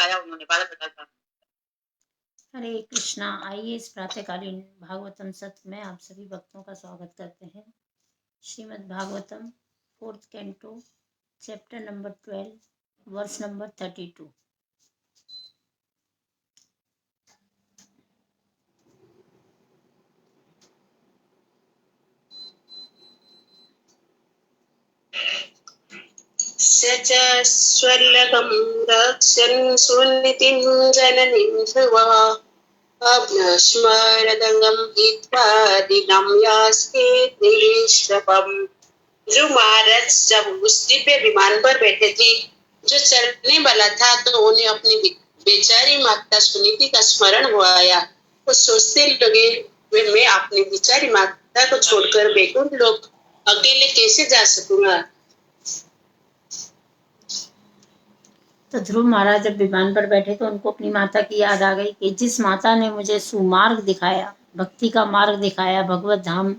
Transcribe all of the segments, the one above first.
बताया उन्होंने, 12 प्रकार का। हरे कृष्णा। आइए इस प्रातःकालीन भागवतम सत्र में आप सभी भक्तों का स्वागत करते हैं। Shrimad Bhagavatam 4th canto, chapter number 12, verse number 32। स च स्वर्लकं रक्षन् सुनीतिं जननीं ध्रुवा अभ्यस्मरदङ्गं हित्वा दिनं यास्ते निरीश्वरम्। ध्रुव महाराज जब उस दिव्य विमान पर बैठे थे जो चलने वाला था, तो उन्हें अपनी बेचारी माता सुनीति का स्मरण हो आया। वो सोचने लगे, वे मैं अपनी बेचारी माता को छोड़कर बैकुंठ लोक अकेले कैसे जा सकूंगा। तो ध्रुव महाराज जब विमान पर बैठे तो उनको अपनी माता की याद आ गई कि जिस माता ने मुझे सुमार्ग दिखाया, भक्ति का मार्ग दिखाया, भगवत धाम,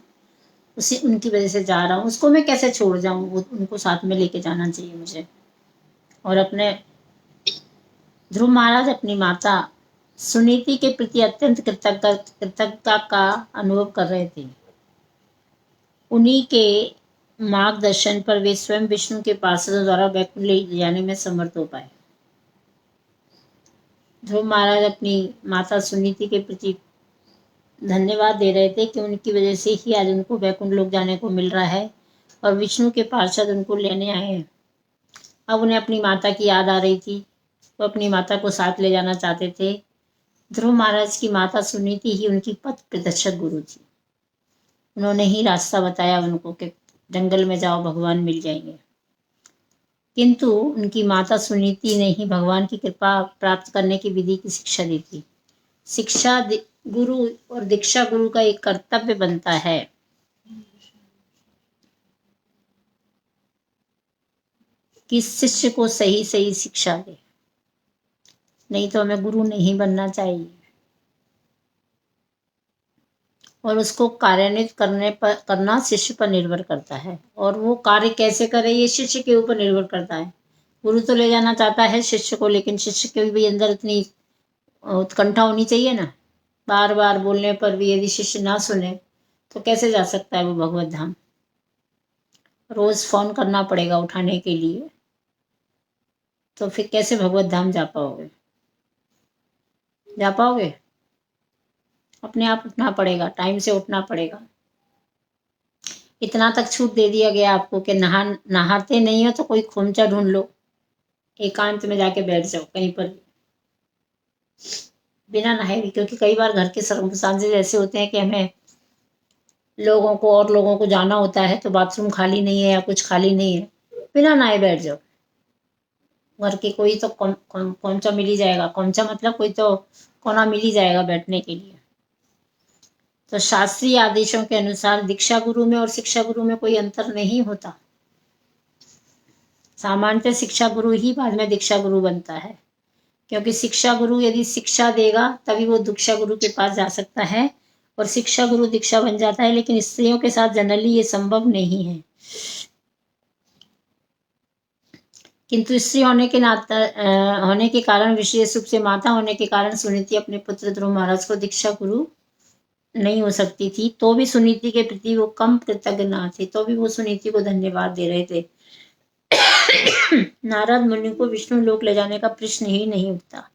उसी उनकी वजह से जा रहा हूँ, उसको मैं कैसे छोड़ जाऊं। वो उनको साथ में लेके जाना चाहिए मुझे। और अपने ध्रुव महाराज अपनी माता सुनीति के प्रति अत्यंत कृतज्ञता का अनुभव कर रहे थे। उन्हीं के मार्गदर्शन पर वे स्वयं विष्णु के पार्षदों द्वारा वैकुंठ ले जाने में समर्थ हो पाए। ध्रुव महाराज अपनी माता सुनीति के प्रति धन्यवाद दे रहे थे कि उनकी वजह से ही आज उनको वैकुंठ लोक जाने को मिल रहा है और विष्णु के पार्षद उनको लेने आए हैं। अब उन्हें अपनी माता की याद आ रही थी, वो अपनी माता को साथ ले जाना चाहते थे। ध्रुव महाराज की माता सुनीति ही उनकी पथ प्रदर्शक गुरु थी। उन्होंने ही रास्ता बताया उनको कि जंगल में जाओ, भगवान मिल जाएंगे। किंतु उनकी माता सुनीति ने ही भगवान की कृपा प्राप्त करने की विधि की शिक्षा दी थी। शिक्षा गुरु और दीक्षा गुरु का एक कर्तव्य बनता है कि शिष्य को सही सही शिक्षा दे, नहीं तो हमें गुरु नहीं बनना चाहिए। और उसको कार्यान्वित करना शिष्य पर निर्भर करता है, और वो कार्य कैसे करे ये शिष्य के ऊपर निर्भर करता है। गुरु तो ले जाना चाहता है शिष्य को, लेकिन शिष्य के भी अंदर इतनी उत्कंठा होनी चाहिए ना। बार बार बोलने पर भी यदि शिष्य ना सुने तो कैसे जा सकता है वो भगवत धाम। रोज फोन करना पड़ेगा उठाने के लिए, तो फिर कैसे भगवत धाम जा पाओगे। अपने आप उठना पड़ेगा, टाइम से उठना पड़ेगा। इतना तक छूट दे दिया गया आपको कि नहाते नहीं हो तो कोई खोमचा ढूंढ लो, एकांत में जाके बैठ जाओ कहीं पर बिना नहाए भी। क्योंकि कई बार घर के सर्कमस्टांसेस ऐसे होते हैं कि हमें लोगों को जाना होता है, तो बाथरूम खाली नहीं है या कुछ खाली नहीं है, बिना नहाए बैठ जाओ। घर के कोई तो खोमचा मिल ही जाएगा। खोमचा मतलब कोई तो कोना मिल ही जाएगा बैठने के लिए। तो शास्त्रीय आदेशों के अनुसार दीक्षा गुरु में और शिक्षा गुरु में कोई अंतर नहीं होता। सामान्यतः शिक्षा गुरु ही बाद में दीक्षा गुरु बनता है, क्योंकि शिक्षा गुरु यदि शिक्षा देगा तभी वो दीक्षा गुरु के पास जा सकता है, और शिक्षा गुरु दीक्षा बन जाता है। लेकिन स्त्रियों के साथ जनरली ये संभव नहीं है। किंतु स्त्री होने के कारण, विशेष रूप से माता होने के कारण, सुनीति अपने पुत्र ध्रुव महाराज को दीक्षा गुरु नहीं हो सकती थी। तो भी सुनीति के प्रति वो कम कृतज्ञ ना थे, तो भी वो सुनीति को धन्यवाद दे रहे थे। नारद मुनि को विष्णु लोक ले जाने का प्रश्न ही नहीं उठता,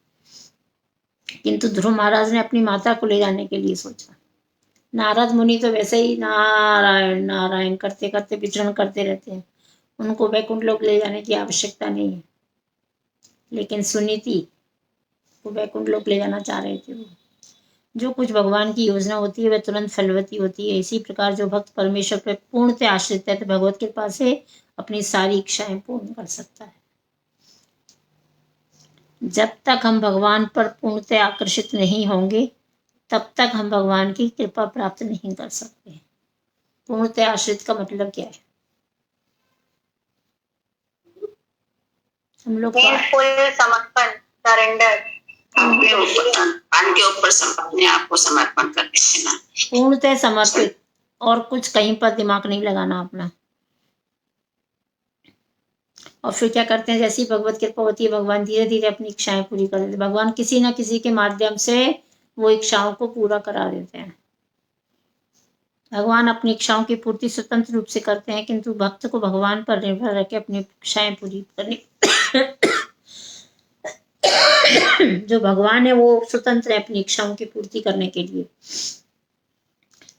किंतु ध्रुव महाराज ने अपनी माता को ले जाने के लिए सोचा। नारद मुनि तो वैसे ही नारायण नारायण करते करते विचरण करते रहते हैं, उनको वैकुंठ लोक ले जाने की आवश्यकता नहीं है। लेकिन सुनीति को वैकुंठ लोक ले जाना चाह रहे थे। वो जो कुछ भगवान की योजना होती है वह तुरंत फलवती होती है। इसी प्रकार जो भक्त परमेश्वर पर पूर्णतः आश्रित है तो भगवत कृपा से अपनी सारी इच्छाएं पूर्ण कर सकता है। जब तक हम भगवान पर पूर्णतः आकर्षित नहीं होंगे तब तक हम भगवान की कृपा प्राप्त नहीं कर सकते। पूर्णतः आश्रित का मतलब क्या है? हम लोग समर्पण, सरेंडर, अपने ऊपर अपने आप को समर्पण कर देना, पूर्णतः समर्पित, और कुछ कहीं पर दिमाग नहीं लगाना अपना। और फिर क्या करते हैं, जैसी भगवत कृपा होती है भगवान धीरे धीरे अपनी इच्छाएं पूरी कर देते हैं। भगवान किसी ना किसी के माध्यम से वो इच्छाओं को पूरा करा देते हैं। भगवान अपनी इच्छाओं की पूर्ति स्वतंत्र रूप से करते हैं, किंतु भक्त को भगवान पर निर्भर रख के अपनी इच्छाएं पूरी करनी जो भगवान है वो स्वतंत्र है अपनी इच्छाओं की पूर्ति करने के लिए,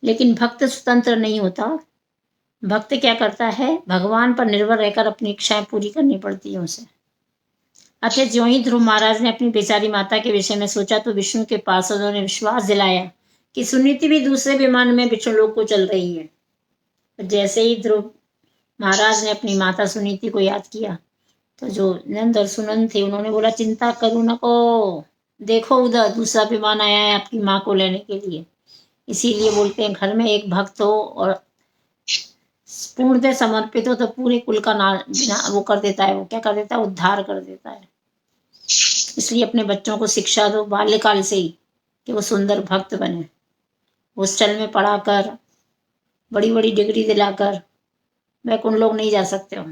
लेकिन भक्त स्वतंत्र नहीं होता। भक्त क्या करता है, भगवान पर निर्भर रहकर अपनी इच्छाएं पूरी करनी पड़ती है उसे। अतः ज्यों ही ध्रुव महाराज ने अपनी बेचारी माता के विषय में सोचा तो विष्णु के पार्षदों ने विश्वास दिलाया कि सुनीति भी दूसरे विमान में विष्णु लोक को चल रही है। जैसे ही ध्रुव महाराज ने अपनी माता सुनीति को याद किया तो जो नंद और सुनंद थे उन्होंने बोला, चिंता करो नको, देखो उधर दूसरा विमान आया है आपकी माँ को लेने के लिए। इसीलिए बोलते हैं घर में एक भक्त हो और पूर्णतः समर्पित हो तो पूरे कुल का वो कर देता है, वो क्या कर देता है, उद्धार कर देता है। इसलिए अपने बच्चों को शिक्षा दो बाल्यकाल से ही कि वो सुंदर भक्त बने। हॉस्टल में पढ़ाकर बड़ी बड़ी डिग्री दिलाकर वैकुंठ लोग नहीं जा सकते हो।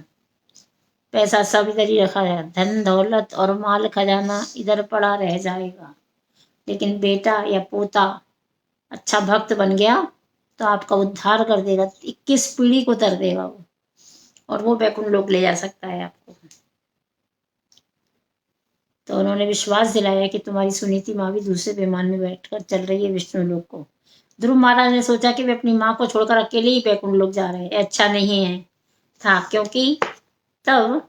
पैसा सब इधर ही रखा है, धन दौलत और माल खजाना इधर पड़ा रह जाएगा, लेकिन बेटा या पोता अच्छा भक्त बन गया तो आपका उद्धार कर देगा, 21 पीढ़ी को तर देगा वो, और वो वैकुंठ लोक ले जा सकता है आपको। तो उन्होंने विश्वास दिलाया कि तुम्हारी सुनीति माँ भी दूसरे विमान में बैठकर चल रही है विष्णु लोक को। ध्रुव महाराज ने सोचा कि वे अपनी माँ को छोड़कर अकेले ही वैकुंठ लोक जा रहे हैं, अच्छा नहीं है था, क्योंकि तब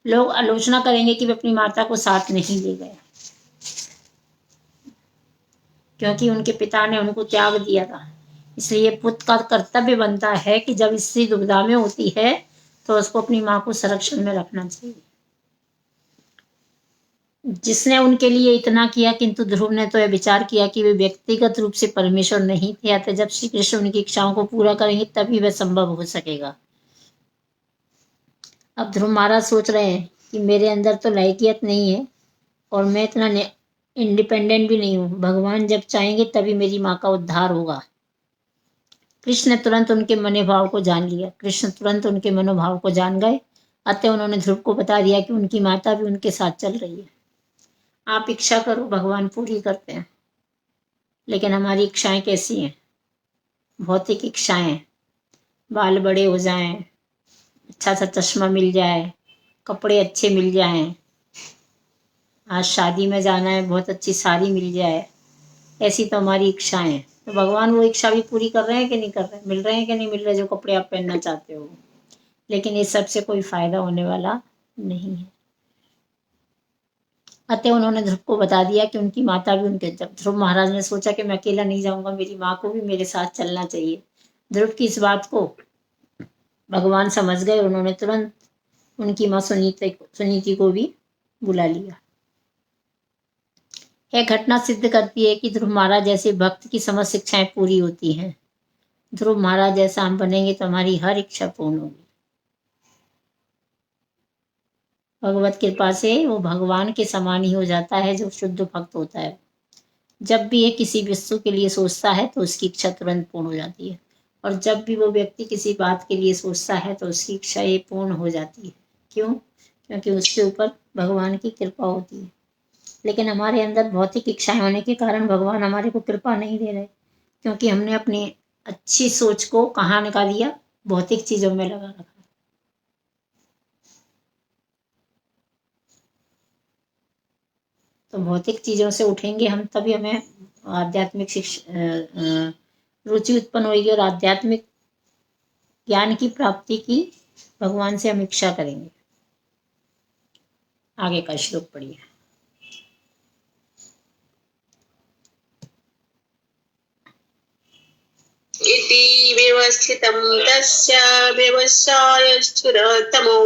लोग आलोचना करेंगे कि वे अपनी माता को साथ नहीं ले गए, क्योंकि उनके पिता ने उनको त्याग दिया था। इसलिए पुत्र का कर्तव्य बनता है कि जब स्त्री दुविधा में होती है तो उसको अपनी माँ को संरक्षण में रखना चाहिए। जिसने उनके लिए इतना किया, किंतु ध्रुव ने तो यह विचार किया कि वे व्यक्तिगत रूप से परमेश्वर नहीं थे, अतः जब श्री कृष्ण उनकी इच्छाओं को पूरा करेंगे तभी वह संभव हो सकेगा। अब ध्रुव महाराज सोच रहे हैं कि मेरे अंदर तो लायकियत नहीं है और मैं इतना इंडिपेंडेंट भी नहीं हूँ, भगवान जब चाहेंगे तभी मेरी माँ का उद्धार होगा। कृष्ण ने तुरंत उनके मनोभाव को जान लिया, कृष्ण तुरंत उनके मनोभाव को जान गए। अतः उन्होंने ध्रुव को बता दिया कि उनकी माता भी उनके साथ चल रही है। आप इच्छा करो, भगवान पूरी करते हैं, लेकिन हमारी इच्छाएं कैसी हैं, भौतिक इच्छाएं, बाल बड़े हो जाएं, अच्छा सा चश्मा मिल जाए, कपड़े अच्छे मिल जाएं, आज शादी में जाना है बहुत अच्छी साड़ी मिल जाए, ऐसी तो हमारी इच्छाएं हैं। तो भगवान वो इच्छा भी पूरी कर रहे हैं कि नहीं कर रहे, मिल रहे हैं कि नहीं मिल रहे जो कपड़े आप पहनना चाहते हो। लेकिन इस सब से कोई फायदा होने वाला नहीं है। अतः उन्होंने ध्रुव को बता दिया कि उनकी माता भी उनके, जब ध्रुव महाराज ने सोचा कि मैं अकेला नहीं जाऊंगा, मेरी माँ को भी मेरे साथ चलना चाहिए। ध्रुव की इस बात को भगवान समझ गए, उन्होंने तुरंत उनकी माँ सुनीति को भी बुला लिया। यह घटना सिद्ध करती है कि ध्रुव महाराज जैसे भक्त की समस्त इच्छाएं पूरी होती हैं। ध्रुव महाराज जैसा हम बनेंगे तो हमारी हर इच्छा पूर्ण होगी। भगवत कृपा से वो भगवान के समान ही हो जाता है जो शुद्ध भक्त होता है। जब भी ये किसी वस्तु के लिए सोचता है तो उसकी इच्छा तुरंत पूर्ण हो जाती है, और जब भी वो व्यक्ति किसी बात के लिए सोचता है तो उसकी इच्छा ये पूर्ण हो जाती है। क्यों? क्योंकि उसके ऊपर भगवान की कृपा होती है। लेकिन हमारे अंदर भौतिक इच्छाएं होने के कारण भगवान हमारे को कृपा नहीं दे रहे, क्योंकि हमने अपनी अच्छी सोच को कहाँ लगा दिया, भौतिक चीजों में लगा रखा। तो भौतिक चीजों से उठेंगे हम तभी हमें आध्यात्मिक शिक्षा रुचि उत्पन्न होगी, और आध्यात्मिक ज्ञान की प्राप्ति की भगवान से हम इच्छा करेंगे। आगे का श्लोक पढ़िए। इति व्यवस्थितं तस्य व्यवसायश्चुरतमो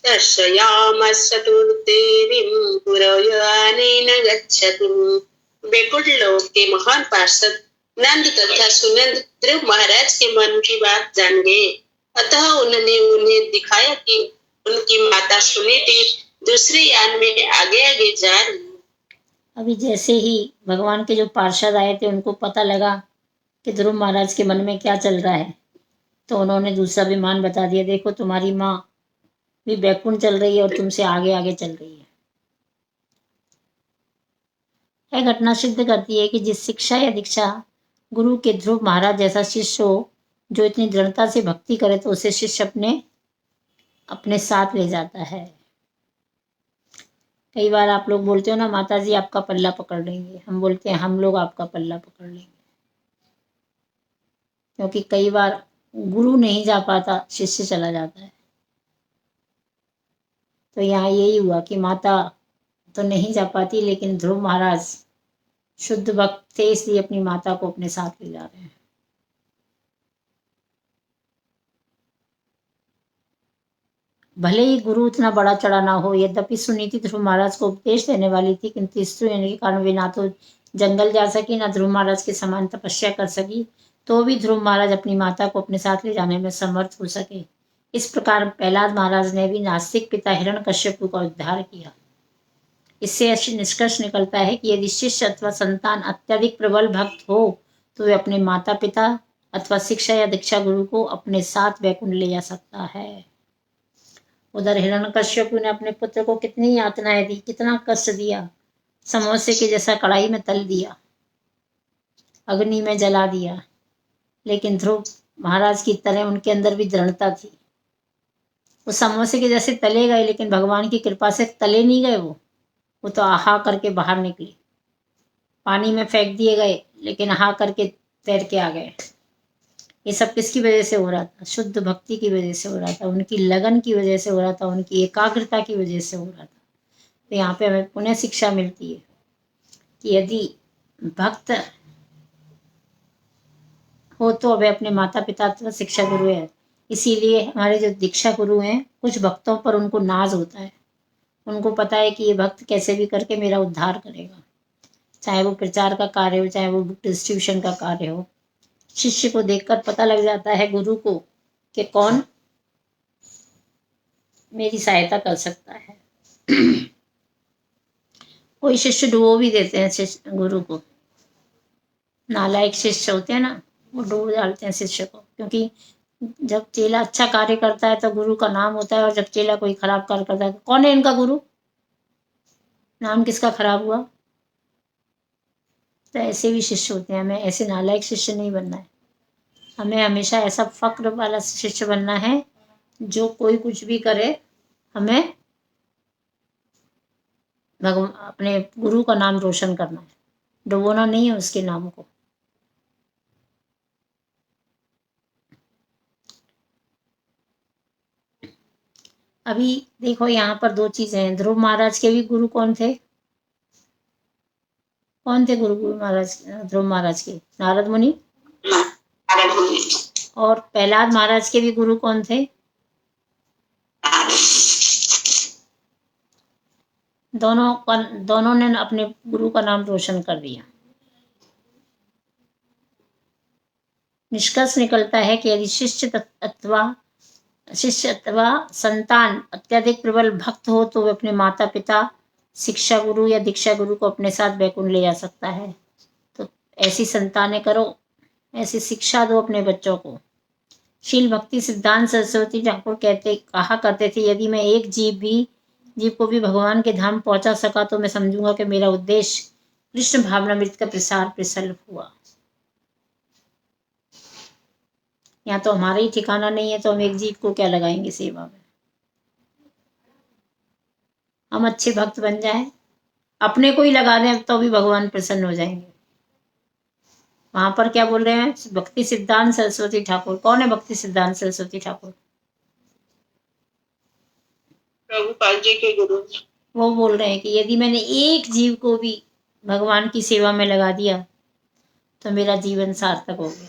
दर्शयामः चतुर्देवीं पुरयानेन गच्छतु। वैकुंठ लोक के महान पार्षद नंद तथा सुनंद ध्रुव महाराज के मन की बात जान गए। अतः उन्होंने उन्हें दिखाया कि उनकी माता सुनीति दूसरे यान में आगे आगे जा रही। अभी जैसे ही भगवान के जो पार्षद आए थे उनको पता लगा कि ध्रुव महाराज के मन में क्या चल रहा है, तो उन्होंने दूसरा विमान बता दिया, देखो तुम्हारी माँ भी बैकुंठ चल रही है और तुमसे आगे आगे चल रही है। यह घटना सिद्ध करती है कि जिस शिक्षा या दीक्षा गुरु के ध्रुव महाराज जैसा शिष्य हो, जो इतनी दृढ़ता से भक्ति करे, तो उसे शिष्य अपने साथ ले जाता है। कई बार आप लोग बोलते हो ना, माता जी आपका पल्ला पकड़ लेंगे, हम बोलते हैं हम लोग आपका पल्ला पकड़ लेंगे, क्योंकि कई बार गुरु नहीं जा पाता, शिष्य चला जाता है। तो यहाँ यही हुआ कि माता तो नहीं जा पाती, लेकिन ध्रुव महाराज शुद्ध भक्त थे, इसलिए अपनी माता को अपने साथ ले जा रहे हैं। भले ही गुरु इतना बड़ा चढ़ा ना हो, यद्यपि सुनीति ध्रुव महाराज को उपदेश देने वाली थी, किंतु स्त्री होने के कारण वे ना तो जंगल जा सकी, ना ध्रुव महाराज के समान तपस्या कर सकी, तो भी ध्रुव महाराज अपनी माता को अपने साथ ले जाने में समर्थ हो सके। इस प्रकार प्रहलाद महाराज ने भी नास्तिक पिता हिरण्यकश्यप का उद्धार किया। इससे निष्कर्ष निकलता है कि यदि शिष्य अथवा संतान अत्यधिक प्रबल भक्त हो, तो वे अपने माता पिता अथवा शिक्षा या दीक्षा गुरु को अपने साथ वैकुंठ ले जा सकता है। उधर हिरण्यकश्यप ने अपने पुत्र को कितनी यातनाएं दी, कितना कष्ट दिया, समोसे के जैसा कढ़ाई में तल दिया, अग्नि में जला दिया, लेकिन ध्रुव महाराज की तरह उनके अंदर भी दृढ़ता थी। वो समोसे के जैसे तले गए, लेकिन भगवान की कृपा से तले नहीं गए, वो तो आहा करके बाहर निकले। पानी में फेंक दिए गए, लेकिन आहा करके तैर के आ गए। ये सब किसकी वजह से हो रहा था? शुद्ध भक्ति की वजह से हो रहा था, उनकी लगन की वजह से हो रहा था, उनकी एकाग्रता की वजह से हो रहा था। तो यहाँ पे हमें पुनः शिक्षा मिलती है कि यदि भक्त हो तो वे अपने माता पिता अथवा शिक्षा गुरु है। इसीलिए हमारे जो दीक्षा गुरु हैं, कुछ भक्तों पर उनको नाज होता है, उनको पता है कि ये भक्त कैसे भी करके मेरा उद्धार करेगा, चाहे वो प्रचार का कार्य हो, चाहे वो बुक डिस्ट्रीब्यूशन का कार्य हो। शिष्य को देखकर पता लग जाता है गुरु को कि कौन मेरी सहायता कर सकता है। कोई शिष्य डुबो भी देते हैं शिष्य गुरु को, नालायक शिष्य होते हैं ना, वो डुबो डालते हैं शिष्य को, क्योंकि जब चेला अच्छा कार्य करता है तो गुरु का नाम होता है, और जब चेला कोई खराब कार्य करता है तो कौन है इनका गुरु, नाम किसका खराब हुआ। तो ऐसे भी शिष्य होते हैं, हमें ऐसे नालायक शिष्य नहीं बनना है, हमें हमेशा ऐसा फक्र वाला शिष्य बनना है जो कोई कुछ भी करे, हमें अपने गुरु का नाम रोशन करना है, डुबोना नहीं है उसके नाम को। अभी देखो यहाँ पर दो चीजें हैं। ध्रुव महाराज के भी गुरु कौन थे? कौन थे गुरु महाराज? ध्रुव महाराज के नारद मुनि, और प्रहलाद महाराज के भी गुरु कौन थे? दोनों ने अपने गुरु का नाम रोशन कर दिया। निष्कर्ष निकलता है कि यदि शिष्य अथवा संतान अत्यधिक प्रबल भक्त हो, तो वे अपने माता पिता, शिक्षा गुरु या दीक्षा गुरु को अपने साथ वैकुंठ ले जा सकता है। तो ऐसी संतानें करो, ऐसी शिक्षा दो अपने बच्चों को। शील भक्ति सिद्धांत सरस्वती ठाकुर कहा करते थे, यदि मैं एक जीव को भी भगवान के धाम पहुंचा सका, तो मैं समझूंगा कि मेरा उद्देश्य कृष्ण भावनामृत का प्रसार प्रसल्भ हुआ। यहाँ तो हमारा ही ठिकाना नहीं है, तो हम एक जीव को क्या लगाएंगे सेवा में। हम अच्छे भक्त बन जाएं, अपने को ही लगा दें तो भी भगवान प्रसन्न हो जाएंगे। वहां पर क्या बोल रहे हैं? भक्ति सिद्धांत सरस्वती ठाकुर। कौन है भक्ति सिद्धांत सरस्वती ठाकुर? प्रभुपाद जी के गुरु। वो बोल रहे हैं कि यदि मैंने एक जीव को भी भगवान की सेवा में लगा दिया, तो मेरा जीवन सार्थक हो गया।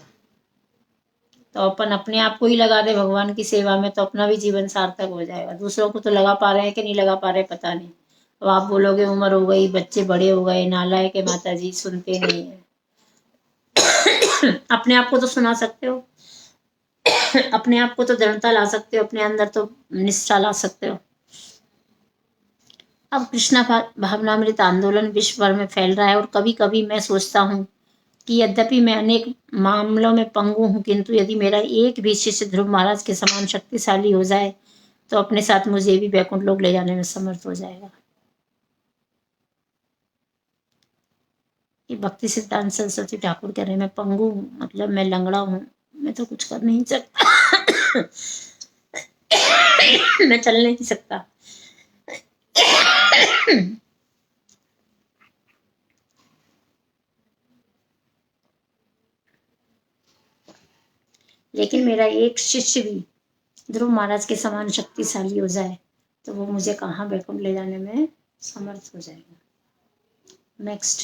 तो अपन अपने आप को ही लगा दे भगवान की सेवा में, तो अपना भी जीवन सार्थक हो जाएगा। दूसरों को तो लगा पा रहे हैं कि नहीं लगा पा रहे पता नहीं। अब आप बोलोगे उम्र हो गई, बच्चे बड़े हो गए, नालायक है माता जी, सुनते नहीं है। अपने आप को तो सुना सकते हो, अपने आप को तो दृढ़ता ला सकते हो, अपने अंदर तो निष्ठा ला सकते हो। अब कृष्णा भावनामृत आंदोलन विश्व भर में फैल रहा है, और कभी कभी मैं सोचता हूँ कि यद्यपि मैं अनेक मामलों में पंगु हूँ, किंतु यदि मेरा एक भी शिष्य ध्रुव महाराज के समान शक्तिशाली हो जाए तो अपने साथ मुझे भी बैकुंठ लोक ले जाने में समर्थ हो जाएगा। ये भक्ति सिद्धांत सरस्वती ठाकुर कह रहे हैं, मैं पंगु हूँ, मतलब मैं लंगड़ा हूँ, मैं तो कुछ कर नहीं सकता। मैं चल नहीं सकता। लेकिन मेरा एक शिष्य भी ध्रुव महाराज के समान शक्तिशाली हो जाए तो वो मुझे कहाँ बैकुंठ ले जाने में समर्थ हो जाएगा। नेक्स्ट।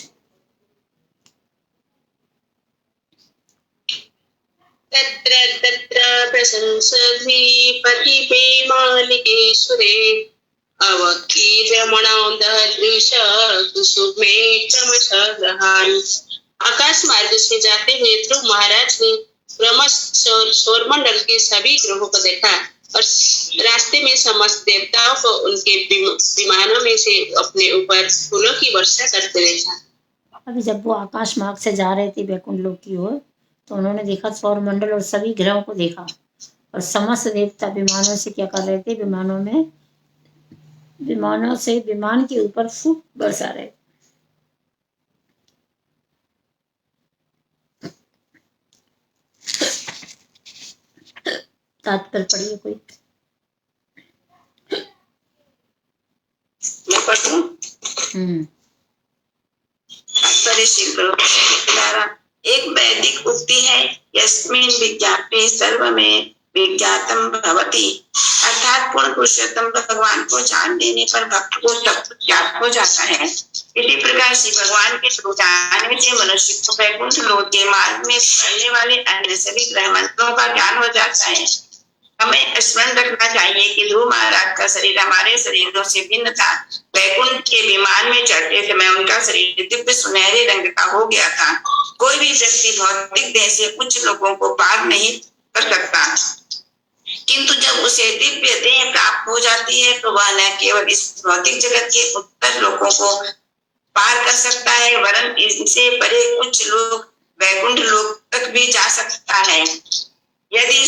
तत्र तत्र प्रशंसधि पतिपेमालिकेश्वरे अवकीर्यमणोदृश कुसुमे क्रमशः। आकाश मार्ग से जाते हुए ध्रुव महाराज ने क्रमश सौरमंडल के सभी ग्रहों को देखा और रास्ते में समस्त देवताओं को उनके विमानों में से अपने ऊपर फूलों की वर्षा करते देखा। अभी जब वो आकाश मार्ग से जा रहे थे बैकुंठ लोक की ओर तो उन्होंने देखा सौरमंडल और सभी ग्रहों को देखा और समस्त देवता विमानों से क्या कर रहे थे, विमानों से विमान के ऊपर फूल बरसा रहे थे। तात्पर्य पढ़िए कोई। मैं पढ़ूं? द्वारा एक वैदिक उक्ति है, यस्मिन् विज्ञापे सर्वमेव विज्ञातम भवति, अर्थात पूर्ण पुरुषोत्तम भगवान को जान लेने पर भक्त को सब कुछ ज्ञात हो जाता है। इसी प्रकार श्री भगवान के जाने से मनुष्य को वैकुंठ लोक के मार्ग में पढ़ने वाले अन्य सभी ग्रह मंत्रों का ज्ञान हो जाता है। हमें स्मरण रखना चाहिए कि ध्रुव महाराज का शरीर हमारे शरीरों से भिन्न था। वैकुंठ के विमान में चढ़ते समय उनका शरीर दिव्य सुनहरे रंग का हो गया था। कोई भी व्यक्ति भौतिक देह से कुछ लोगों को पार नहीं कर सकता, किंतु जब उसे दिव्य देह प्राप्त हो जाती है तो वह न केवल इस भौतिक जगत के उत्तर लोगों को पार कर सकता है, वरन इनसे परे कुछ लोग वैकुंठ लोक तक भी जा सकता है, यदि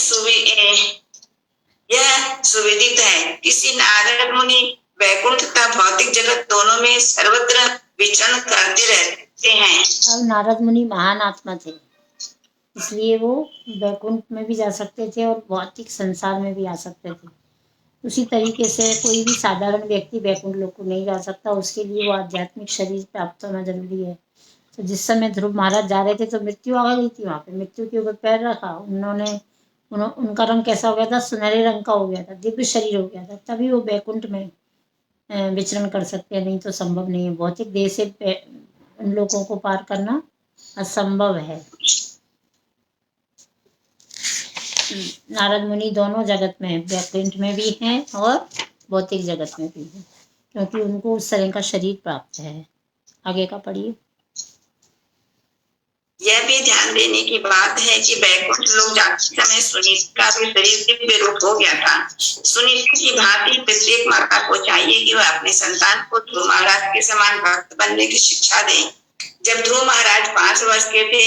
यह सुविदित है। किसी नारद मुनि वैकुंठ तथा भौतिक जगत दोनों में सर्वत्र विचरण करते रहते हैं। और नारद मुनि महान आत्मा थे, इसलिए वो वैकुंठ में भी जा सकते थे और भौतिक संसार में भी आ सकते थे। उसी तरीके से कोई भी साधारण व्यक्ति वैकुंठ लोक को नहीं जा सकता, उसके लिए वो आध्यात्मिक शरीर प्राप्त होना जरूरी है। तो जिस समय ध्रुव महाराज जा रहे थे तो मृत्यु आ गई थी, वहाँ पे मृत्यु के ऊपर पैर रखा उनका रंग कैसा हो गया था, सुनहरे रंग का हो गया था, दिव्य शरीर हो गया था, तभी वो बैकुंठ में विचरण कर सकते हैं, नहीं तो संभव नहीं है। भौतिक देह से उन लोगों को पार करना असंभव है। नारद मुनि दोनों जगत में, बैकुंठ में भी हैं और भौतिक जगत में भी हैं, क्योंकि उनको उस तरह का शरीर प्राप्त है। आगे का पढ़िए। यह भी ध्यान देने की बात है कि बैकुंठ लोक जाते समय सुनीता का भी शरीर दिव्य रूप हो गया था। सुनीता की भांति प्रत्येक माता को चाहिए कि वह अपने संतान को ध्रुव महाराज के समान भक्त बनने की शिक्षा दे। जब ध्रुव महाराज 5 वर्ष के थे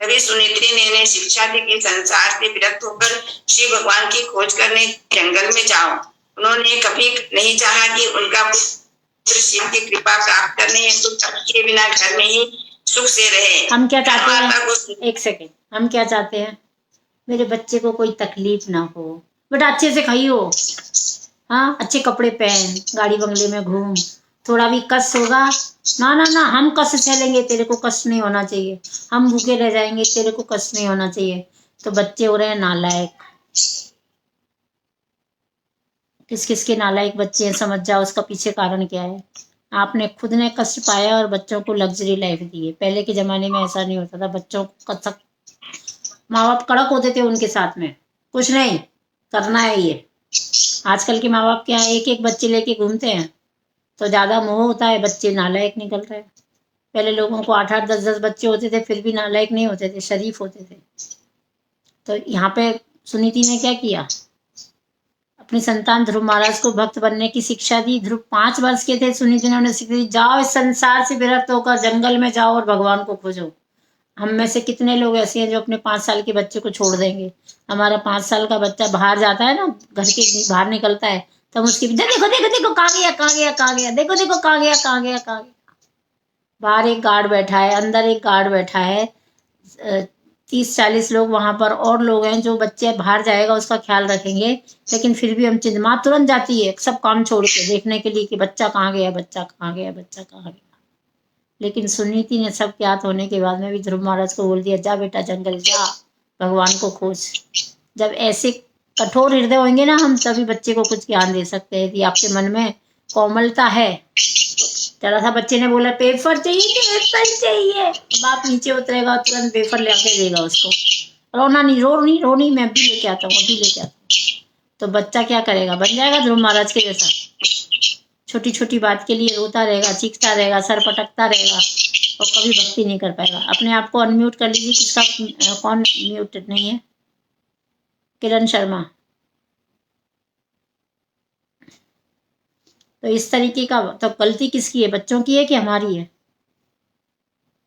तभी सुनीति ने उन्हें शिक्षा दी कि संसार से विरक्त होकर श्री भगवान की खोज करने जंगल में जाओ। उन्होंने कभी नहीं चाहा कि उनका पुत्र शिव की कृपा प्राप्त करने हेतु तप के बिना घर में ही सुख से रहे। हम क्या चाहते हैं, एक सेकेंड, हम क्या चाहते हैं, मेरे बच्चे को कोई तकलीफ ना हो, बेटा अच्छे से खाइयो, हाँ अच्छे कपड़े पहन, गाड़ी बंगले में घूम, थोड़ा भी कष्ट होगा ना ना ना, हम कष्ट झेलेंगे, तेरे को कष्ट नहीं होना चाहिए, हम भूखे रह जाएंगे, तेरे को कष्ट नहीं होना चाहिए। तो बच्चे हो रहे हैं नालायक। किस किस के नालायक बच्चे हैं, समझ जाओ उसका पीछे कारण क्या है। आपने खुद ने कष्ट पाया और बच्चों को लग्जरी लाइफ दी है। पहले के ज़माने में ऐसा नहीं होता था, बच्चों को माँ बाप कड़क होते थे उनके साथ में, कुछ नहीं करना है ये। आजकल के माँ बाप क्या है, एक एक बच्चे लेके घूमते हैं तो ज़्यादा मोह होता है, बच्चे नालायक निकल रहे हैं। पहले लोगों को 8-8 10-10 बच्चे होते थे, फिर भी नालायक नहीं होते थे, शरीफ होते थे। तो यहाँ पे सुनीति ने क्या किया, अपनी संतान ध्रुव महाराज को भक्त बनने की शिक्षा दी। ध्रुव 5 वर्ष के थे, सुनीति ने उन्हें शिक्षा दी, जाओ इस संसार से विरक्त होकर जंगल में जाओ और भगवान को खोजो। हम में से कितने लोग ऐसे हैं जो अपने 5 साल के बच्चे को छोड़ देंगे। हमारा 5 साल का बच्चा बाहर जाता है ना, घर के बाहर निकलता है, तब उसकी देखो देखो देखो कहाँ गया कहाँ गया कहाँ गया, देखो देखो कहाँ गया कहाँ गया कहाँ गया। बाहर एक गार्ड बैठा है, अंदर एक गार्ड बैठा है, 30-40 लोग वहां पर और लोग हैं जो बच्चे बाहर जाएगा उसका ख्याल रखेंगे, लेकिन फिर भी हम माँ तुरंत जाती है सब काम छोड़ के देखने के लिए कि बच्चा कहाँ गया, बच्चा कहाँ गया, बच्चा कहाँ गया। लेकिन सुनीति ने सब ज्ञात होने के बाद में भी ध्रुव महाराज को बोल दिया, जा बेटा जंगल जा, भगवान को खोज। जब ऐसे कठोर हृदय होंगे ना हम, तभी बच्चे को कुछ ज्ञान दे सकते हैं। यदि आपके मन में कोमलता है, जरा सा बच्चे ने बोला पेपर चाहिए, पेपर चाहिए, बाप नीचे उतरेगा तुरंत पेपर लेके देगा उसको। रोना नहीं, रो नहीं, मैं अभी लेके आता हूँ, अभी लेके आता हूँ। तो बच्चा क्या करेगा, बन जाएगा ध्रुव महाराज के जैसा। छोटी छोटी बात के लिए रोता रहेगा, चीखता रहेगा, सर पटकता रहेगा और कभी भक्ति नहीं कर पाएगा। अपने आप को अनम्यूट कर लीजिए, किसका कौन म्यूट नहीं है? किरण शर्मा। तो इस तरीके का, तो गलती किसकी है, बच्चों की है कि हमारी है?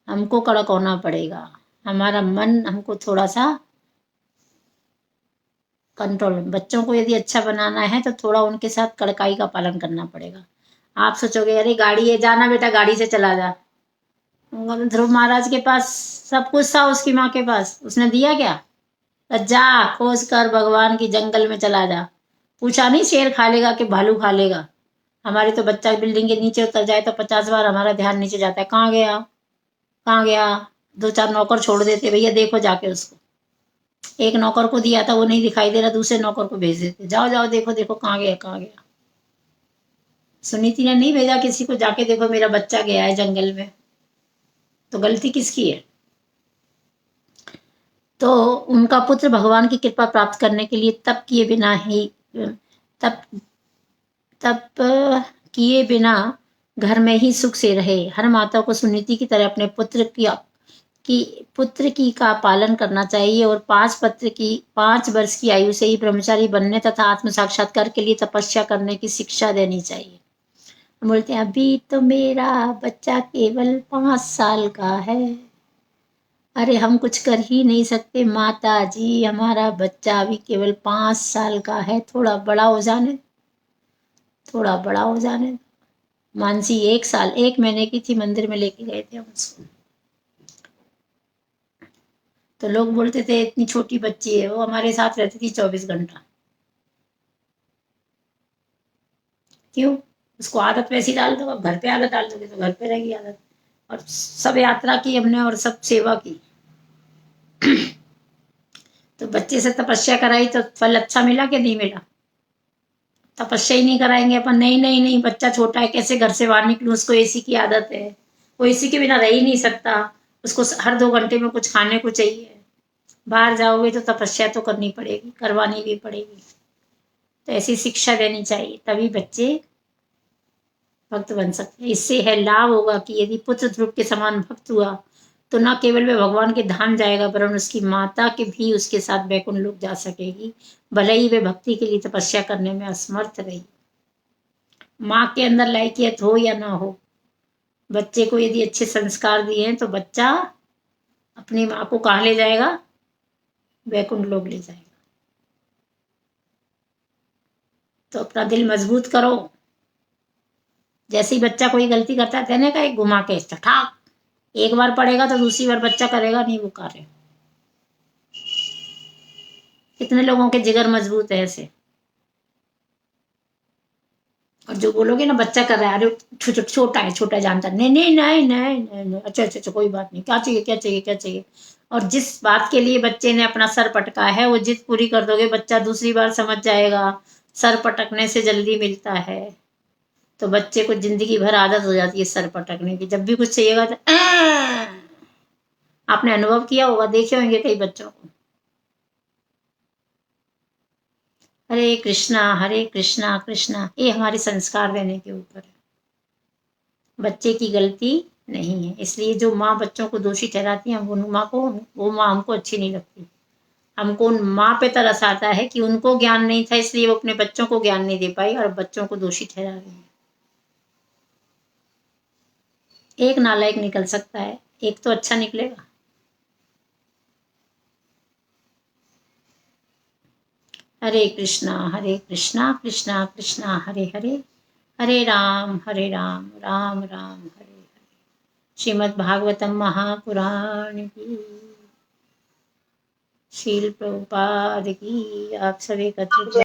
हमको कड़क होना पड़ेगा, हमारा मन हमको थोड़ा सा कंट्रोल। बच्चों को यदि अच्छा बनाना है तो थोड़ा उनके साथ कड़काई का पालन करना पड़ेगा। आप सोचोगे अरे गाड़ी है, जाना बेटा गाड़ी से चला जा। ध्रुव महाराज के पास सब कुछ था, उसकी माँ के पास, उसने दिया क्या? जा खोज कर भगवान की जंगल में चला जा। पूछा नहीं शेर खा लेगा कि भालू खा लेगा। हमारे तो बच्चा बिल्डिंग के नीचे उतर जाए तो 50 बार हमारा ध्यान नीचे जाता है, कहाँ गया कहाँ गया। 2-4 नौकर छोड़ देते, भैया देखो जाके उसको। एक नौकर को दिया था वो नहीं दिखाई दे रहा, दूसरे नौकर को भेज देते, जाओ जाओ देखो देखो कहाँ गया कहाँ गया। सुनीति ने नहीं भेजा किसी को, जाके देखो मेरा बच्चा गया है जंगल में। तो गलती किसकी है? तो उनका पुत्र भगवान की कृपा प्राप्त करने के लिए तप किए बिना ही, तप किए बिना घर में ही सुख से रहे। हर माता को सुनीति की तरह अपने पुत्र की का पालन करना चाहिए और 5 वर्ष की आयु से ही ब्रह्मचारी बनने तथा आत्म साक्षात्कार के लिए तपस्या करने की शिक्षा देनी चाहिए। बोलते हैं अभी तो मेरा बच्चा केवल 5 साल का है। अरे हम कुछ कर ही नहीं सकते माता जी, हमारा बच्चा अभी केवल 5 साल का है, थोड़ा बड़ा हो जाने, थोड़ा बड़ा हो जाने। मानसी 1 साल 1 महीने की थी, मंदिर में लेके गए थे हम उसको। तो लोग बोलते थे इतनी छोटी बच्ची है, वो हमारे साथ रहती थी 24 घंटा। क्यों? उसको आदत वैसी डाल दो, घर पे आदत डाल दोगे तो घर पे रहेगी आदत। और सब यात्रा की हमने और सब सेवा की। तो बच्चे से तपस्या कराई तो फल अच्छा मिला कि नहीं मिला? तपस्या ही नहीं कराएंगे अपन, नहीं नहीं नहीं बच्चा छोटा है, कैसे घर से बाहर निकलूं, उसको एसी की आदत है, वो एसी के बिना रह ही नहीं सकता, उसको हर 2 घंटे में कुछ खाने को चाहिए। बाहर जाओगे तो तपस्या तो करनी पड़ेगी, करवानी भी पड़ेगी। तो ऐसी शिक्षा देनी चाहिए, तभी बच्चे भक्त बन सकते हैं। इससे है लाभ होगा कि यदि पुत्र ध्रुव के समान भक्त हुआ तो न केवल वह भगवान के धाम जाएगा, वरन उसकी माता के भी उसके साथ वैकुंठ लोक जा सकेगी, भले ही वे भक्ति के लिए तपस्या करने में असमर्थ रही। माँ के अंदर लायकियत हो या ना हो, बच्चे को यदि अच्छे संस्कार दिए हैं तो बच्चा अपनी माँ को कहाँ ले जाएगा? वैकुंठ लोक ले जाएगा। तो अपना दिल मजबूत करो। जैसे ही बच्चा कोई गलती करता है देने का एक घुमा के ठठाक, एक बार पड़ेगा तो दूसरी बार बच्चा करेगा नहीं वो कार्य। कितने लोगों के जिगर मजबूत है ऐसे। और जो बोलोगे ना बच्चा कर रहा है, अरे छोटा है, छोटा जानता नहीं नहीं नहीं नहीं नहीं, अच्छा अच्छा अच्छा कोई बात नहीं, क्या चाहिए क्या चाहिए क्या चाहिए। और जिस बात के लिए बच्चे ने अपना सर पटका है वो जिद पूरी कर दोगे, बच्चा दूसरी बार समझ जाएगा। सर पटकने से जल्दी मिलता है। तो बच्चे को जिंदगी भर आदत हो जाती है सर पटकने की, जब भी कुछ चाहिएगा तो आपने अनुभव किया होगा, देखे होंगे कई बच्चों को। हरे कृष्णा कृष्णा, ये हमारे संस्कार देने के ऊपर है, बच्चे की गलती नहीं है। इसलिए जो माँ बच्चों को दोषी ठहराती है वो माँ हमको अच्छी नहीं लगती। हमको उन माँ पे तरस आता है कि उनको ज्ञान नहीं था इसलिए वो अपने बच्चों को ज्ञान नहीं दे पाई और बच्चों को दोषी ठहरा रही है। एक नालायक निकल सकता है, एक तो अच्छा निकलेगा। हरे कृष्णा कृष्णा कृष्णा हरे हरे, हरे राम राम राम हरे हरे। श्रीमद् भागवतम महापुराण की, शील प्रभुपाद की, आप सभी एकत्रित